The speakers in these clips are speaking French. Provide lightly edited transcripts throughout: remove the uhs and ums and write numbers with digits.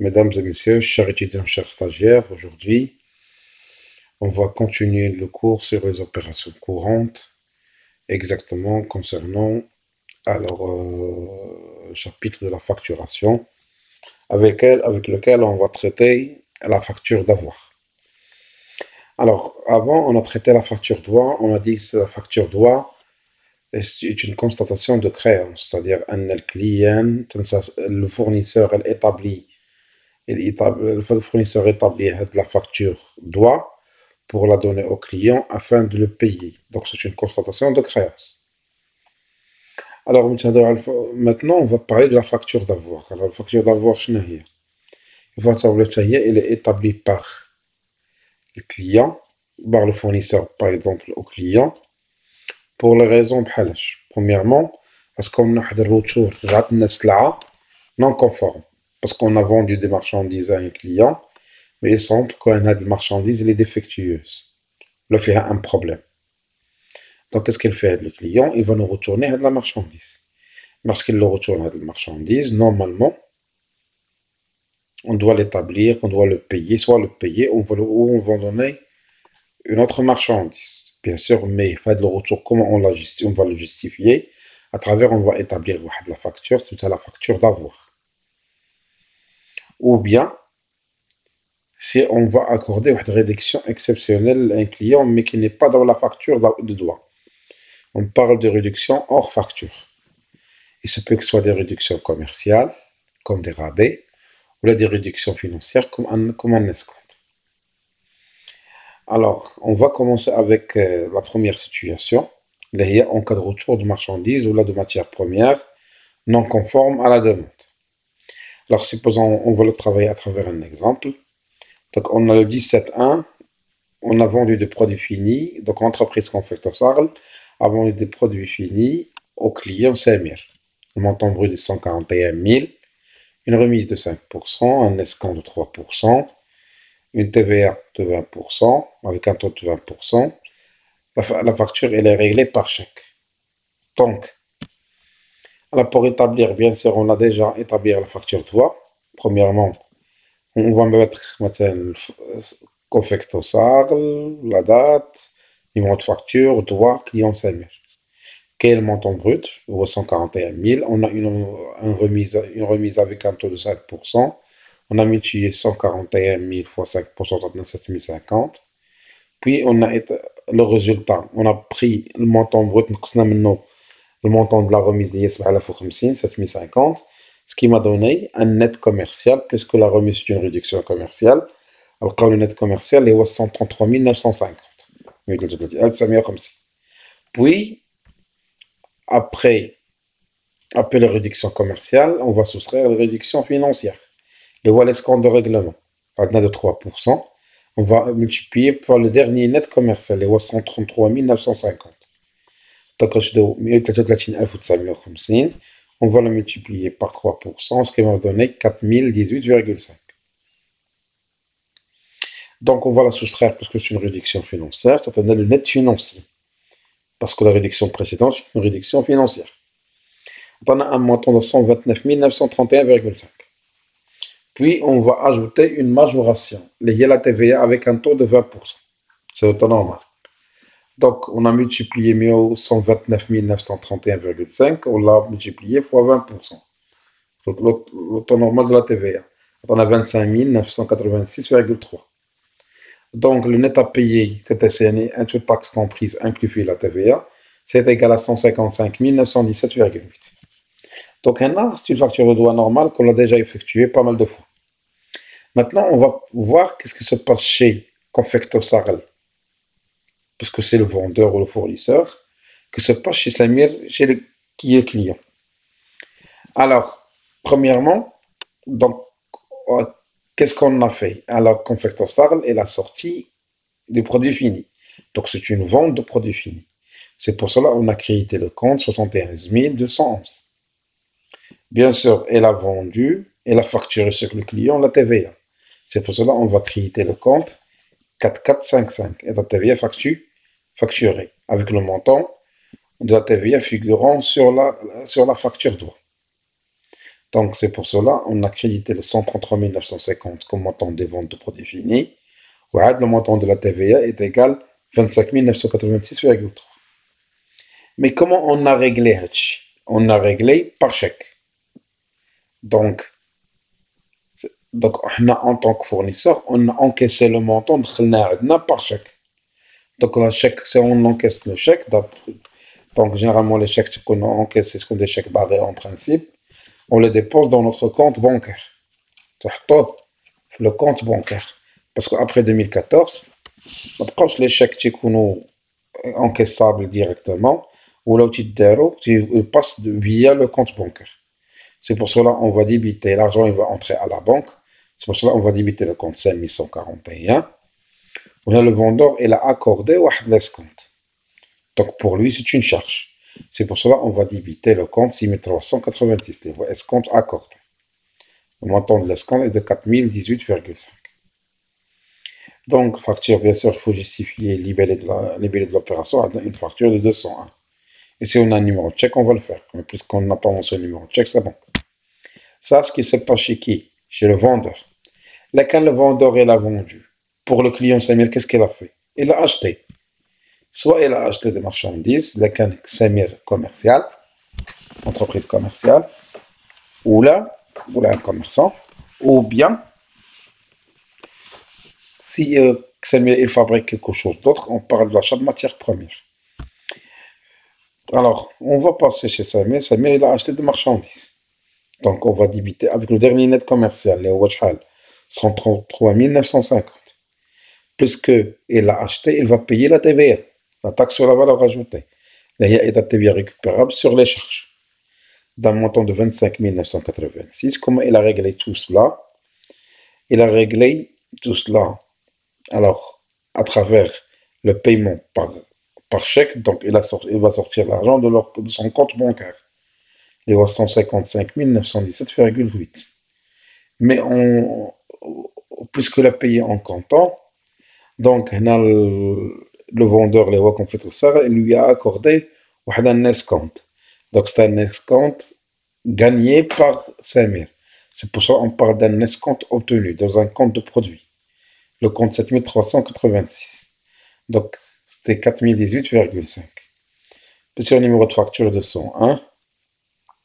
Mesdames et messieurs, chers étudiants, chers stagiaires, aujourd'hui, on va continuer le cours sur les opérations courantes, exactement concernant le chapitre de la facturation, avec lequel on va traiter la facture d'avoir. Alors, avant, on a traité la facture droit, on a dit que la facture droit est une constatation de créance, c'est-à-dire le client, le fournisseur, le fournisseur établit la facture doit pour la donner au client afin de le payer. Donc c'est une constatation de créance. Alors maintenant on va parler de la facture d'avoir. Alors la facture d'avoir, elle est établie par le client, par le fournisseur par exemple au client, pour les raisons بحالاش. Premièrement, parce qu'on a un retour non conforme. Parce qu'on a vendu des marchandises à un client, mais il semble qu'on a des marchandises, elle est défectueuse. Là, il y a un problème. Donc, qu'est-ce qu'il fait le client? Il va nous retourner la marchandise. Lorsqu'il le retourne la marchandise, normalement, on doit l'établir, on doit le payer, soit le payer ou on va donner une autre marchandise. Bien sûr, mais fait le retour, comment on va le justifier? À travers, on va établir la facture, c'est la facture d'avoir. Ou bien, si on va accorder une réduction exceptionnelle à un client, mais qui n'est pas dans la facture de droit. On parle de réduction hors facture. Il se peut que ce soit des réductions commerciales, comme des rabais, ou là des réductions financières, comme un escompte. Alors, on va commencer avec la première situation. Là, il y a en cas de retour de marchandises ou là de matières premières non conformes à la demande. Alors, supposons on va le travailler à travers un exemple. Donc, on a le 17.1, on a vendu des produits finis, donc l'entreprise Confector Sarl a vendu des produits finis au client Samir. Le montant brut est 141 000, une remise de 5%, un escompte de 3%, une TVA de 20%, avec un taux de 20%. La facture, elle est réglée par chèque. Donc, alors pour établir, bien sûr, on a déjà établi la facture de voie. Premièrement, on va mettre maintenant Confector Sarl, la date, numéro de facture, droit, client Samir. Quel est le montant brut? 141 000. On a une remise avec un taux de 5%. On a multiplié 141 000 fois 5%, ça donne 7 050. Puis on a le résultat. On a pris le montant brut, le montant de la remise de 7 050, ce qui m'a donné un net commercial, puisque la remise est une réduction commerciale. Alors quand le net commercial est 133 950. Puis, après la réduction commerciale, on va soustraire la réduction financière. Le l'escompte de règlement, de 3%. On va multiplier par le dernier net commercial, les 133 950. Donc, on va le multiplier par 3%, ce qui va donner 4018,5. Donc, on va la soustraire parce que c'est une réduction financière, ça donne le net financier. Parce que la réduction précédente, c'est une réduction financière. On a un montant de 129 931,5. Puis, on va ajouter une majoration, liée à la TVA avec un taux de 20%. C'est le taux normal. Donc, on a multiplié 129 931,5, on l'a multiplié fois 20%. Donc, le taux normal de la TVA. On a 25 986,3. Donc, le net à payer, TTCN, toute taxe comprise, inclus la TVA, c'est égal à 155 917,8. Donc, c'est une facture de droit normale qu'on a déjà effectuée pas mal de fois. Maintenant, on va voir qu'est-ce qui se passe chez Confector Sarl, parce que c'est le vendeur ou le fournisseur, que se passe chez Samir, qui est client. Alors, premièrement, donc, qu'est-ce qu'on a fait? Alors, Confector Sarl est la sortie des produits finis. Donc, c'est une vente de produits finis. C'est pour cela qu'on a crédité le compte 71 211. Bien sûr, elle a vendu, elle a facturé sur le client la TVA. C'est pour cela qu'on va créditer le compte 4455 et la TVA facturée avec le montant de la TVA figurant sur la facture droit. Donc, c'est pour cela on a crédité le 133 950 comme montant des ventes de produits finis. Le montant de la TVA est égal à 25 986,3. Mais comment on a réglé Hatch? On a réglé par chèque. Donc, en tant que fournisseur, on a encaissé le montant de par chèque. Donc, le chèque, si on encaisse le chèque, donc généralement les chèques qu'on encaisse, c'est ce qu'on des chèques barrés en principe, on les dépose dans notre compte bancaire. Le compte bancaire. Parce qu'après 2014, les chèques qui sont encaissables directement, ou là où ils passent via le compte bancaire. C'est pour cela qu'on va débiter, l'argent il va entrer à la banque, c'est pour cela qu'on va débiter le compte 5141. On a le vendeur, il a accordé un escompte. Donc pour lui, c'est une charge. C'est pour cela qu'on va débiter le compte 6386, les voies escompte accordé. Le montant de l'escompte est de 4018,5. Donc, facture, bien sûr, il faut justifier les libellé de l'opération à une facture de 201. Et si on a un numéro de chèque, on va le faire. Mais puisqu'on n'a pas mentionné le numéro de chèque, c'est bon. Ça, ce qui s'est passé chez qui? Chez le vendeur. Là, quand le vendeur il a vendu, pour le client Samir, qu'est-ce qu'il a fait? Il a acheté. Soit il a acheté des marchandises, là, quand Samir commercial, entreprise commerciale, ou là un commerçant, ou bien, si Samir il fabrique quelque chose d'autre, on parle de l'achat de matières premières. Alors, on va passer chez Samir. Samir, il a acheté des marchandises. Donc, on va débiter avec le dernier net commercial, les Wachhal, 133 950. Puisqu'il a acheté, il va payer la TVA, la taxe sur la valeur ajoutée. Là, il y a la TVA récupérable sur les charges. D'un montant de 25 986. Comment il a réglé tout cela? Il a réglé tout cela, alors, à travers le paiement par chèque. Donc, il va sortir l'argent de son compte bancaire. Les 155 917,8. Mais puisque l'a payé en comptant, donc le vendeur, les voix qu'on fait tout ça, il lui a accordé un escompte. Donc c'est un escompte gagné par Samir. C'est pour ça qu'on parle d'un escompte obtenu dans un compte de produit. Le compte 7386. Donc c'était 4018,5. Sur le numéro de facture de 101.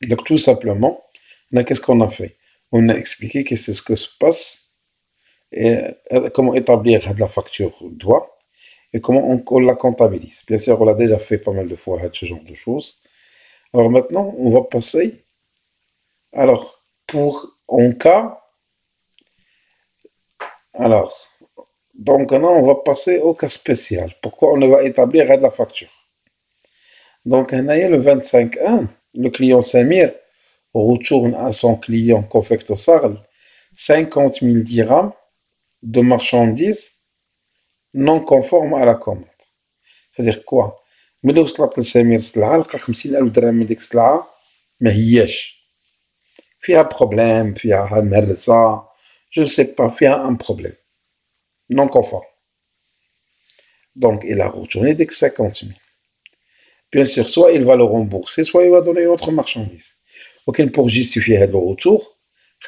Donc tout simplement, qu'est-ce qu'on a fait? On a expliqué que c'est ce que se passe, et comment établir la facture doigt, et comment on la comptabilise. Bien sûr, on l'a déjà fait pas mal de fois, ce genre de choses. Alors maintenant, on va passer, alors, en cas, alors, donc maintenant, on va passer au cas spécial. Pourquoi on va établir la facture? Donc, on a le 25.1, le client Samir retourne à son client Confecto Sarl 50 000 dirhams de marchandises non conformes à la commande. C'est-à-dire quoi? ملي وصلت لسمير السلعة لقى 50,000 درهم من ديك السلعة ما هياش فيها بروبليم فيها مهرسة je sais pas فيها un problème non conforme. Donc il a retourné dès que 50 000. Bien sûr, soit il va le rembourser, soit il va donner une autre marchandise. Donc pour justifier le retour,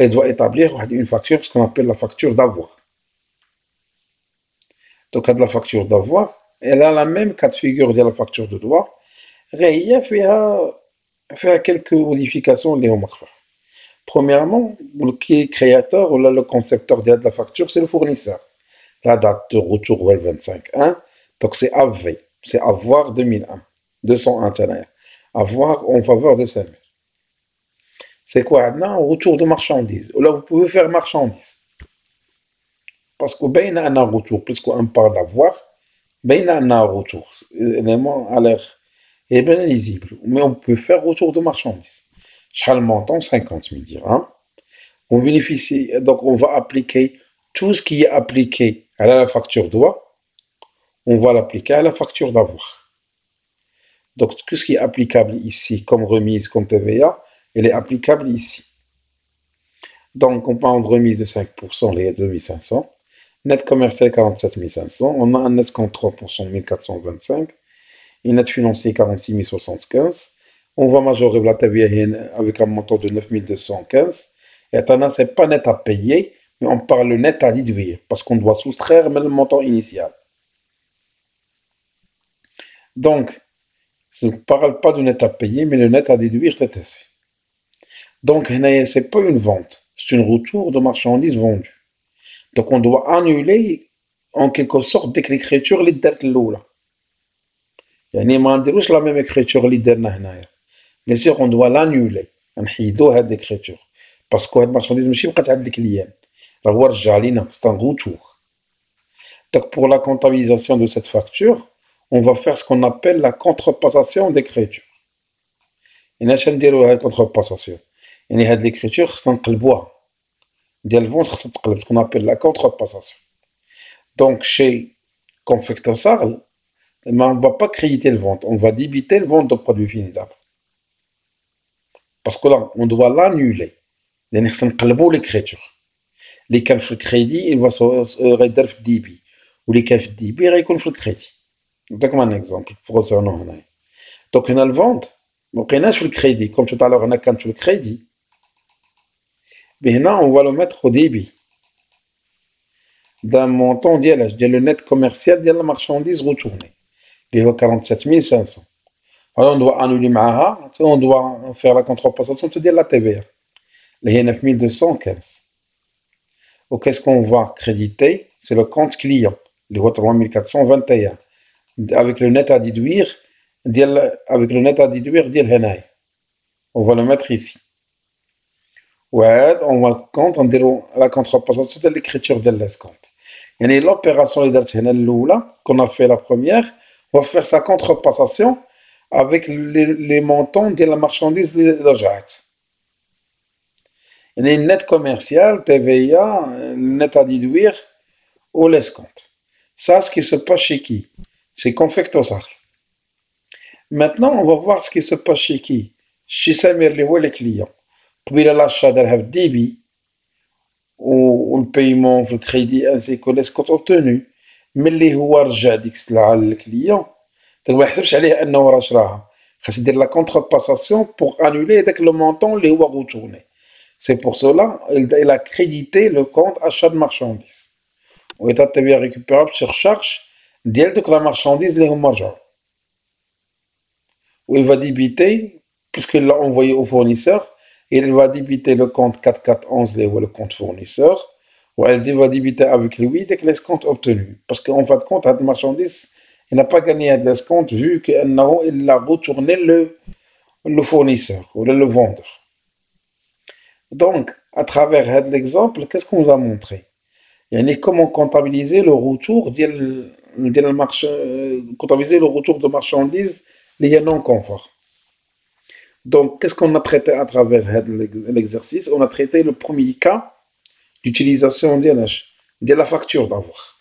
il doit établir une facture, ce qu'on appelle la facture d'avoir. Donc la facture d'avoir, elle a la même cas de figure de la facture de droit. Il y a quelques modifications liées au marché. Premièrement, qui est créateur ou le concepteur de la facture, c'est le fournisseur. La date de retour est le 25-1, donc c'est AV, c'est avoir 2001, 201 avoir en faveur de Samir. C'est quoi un retour de marchandises. Là, vous pouvez faire marchandises. Parce que ben il y a un retour, puisqu'on parle d'avoir, ben il y a un retour. L'élément a l'air bien lisible. Mais on peut faire retour de marchandises. Chaque montant, 50 000 dirhams. On bénéficie, donc on va appliquer tout ce qui est appliqué à la facture droit, on va l'appliquer à la facture d'avoir. Donc tout ce qui est applicable ici, comme remise, comme TVA, elle est applicable ici. Donc on parle de remise de 5%, les 2500. Net commercial 47 500. On a un escompte 3%, 1425. Et net financier 46 075. On va majorer la TVA avec un montant de 9215. Et ce c'est pas net à payer, mais on parle net à déduire, parce qu'on doit soustraire même le montant initial. Donc, je ne parle pas de net à payer, mais le net à déduire, TTC. Donc, ce n'est pas une vente, c'est un retour de marchandises vendues. Donc, on doit annuler en quelque sorte dès que l'écriture اللي دارت الأولى. يعني ما نديروش la même écriture اللي درنا هنايا. Bien sûr, on doit l'annuler. نحيدو هاد l'écriture. Parce que هاد marchandise ماشي بقات عند الكليان. راه هو رجع لينا, c'est un retour. Donc, pour la comptabilisation de cette facture, on va faire ce qu'on appelle la contrepassation d'écriture. Et اش نديرو هاد contrepassation. يعني هاد l'écriture خصنا نقلبوها. ديال الفونت خصها تقلب, ce qu'on appelle la contrepassation. Donc, chez Confecto Sarl, on ne va pas créditer le vente, on va débiter le vente de produit fini d'abord. Parce que là, on doit l'annuler. Il faut changer l'écriture. Les cas de crédit, il va se réduire le débit. Ou les cas de débit, il va être le crédit. Donc, un exemple pour ça. Donc, on a le vente, on a le crédit. Comme tout à l'heure, on a le crédit. Maintenant, on va le mettre au débit d'un montant le net commercial de la marchandise retournée. Il est 47 500. Alors, on doit annuler معها, on doit faire la contrepassation, c'est-à-dire la TVA. Il y a 9215. Ou qu'est-ce qu'on va créditer? C'est le compte client, le 3421. Avec le net à déduire, on va le mettre ici. Ouais, on va compte, on dit la contrepassation de l'écriture de l'escompte. Et l'opération qu'on a fait la première, on va faire sa contrepassation avec les montants de la marchandise de la Et net commercial, TVA, net à déduire ou l'escompte. Ça, ce qui se passe chez qui? Chez Confecto Sarl. Maintenant, on va voir ce qui se passe chez qui? Chez Samir, les clients. Puis l'achat d'un débit ou le paiement le crédit ainsi que l'escompte obtenu. Mais اللي هو رجع ديك السلعة للكليون donc ما يحسبش عليه انه راه شراها خاص يدير لا contrepassation pour annuler داك le montant اللي هو retourné. C'est pour cela il a crédité le compte achat de marchandises وإذا TVA récupérable sur charge ديال دوك la marchandise اللي هما رجعوا. Où il va débiter puisqu'il l'a envoyé au fournisseur. Il va débiter le compte 4411, le compte fournisseur, ou elle va débiter avec lui dès que l'escompte obtenu. Parce qu'en fin de compte, la marchandise, il n'a pas gagné de l'escompte vu qu'il a retourné le fournisseur ou le vendeur. Donc, à travers l'exemple, qu'est-ce qu'on nous a montré? Il y a comment comptabiliser le retour comptabiliser le retour de marchandises liées non conformes. Donc, qu'est-ce qu'on a traité à travers l'exercice? On a traité le premier cas d'utilisation de la facture d'avoir.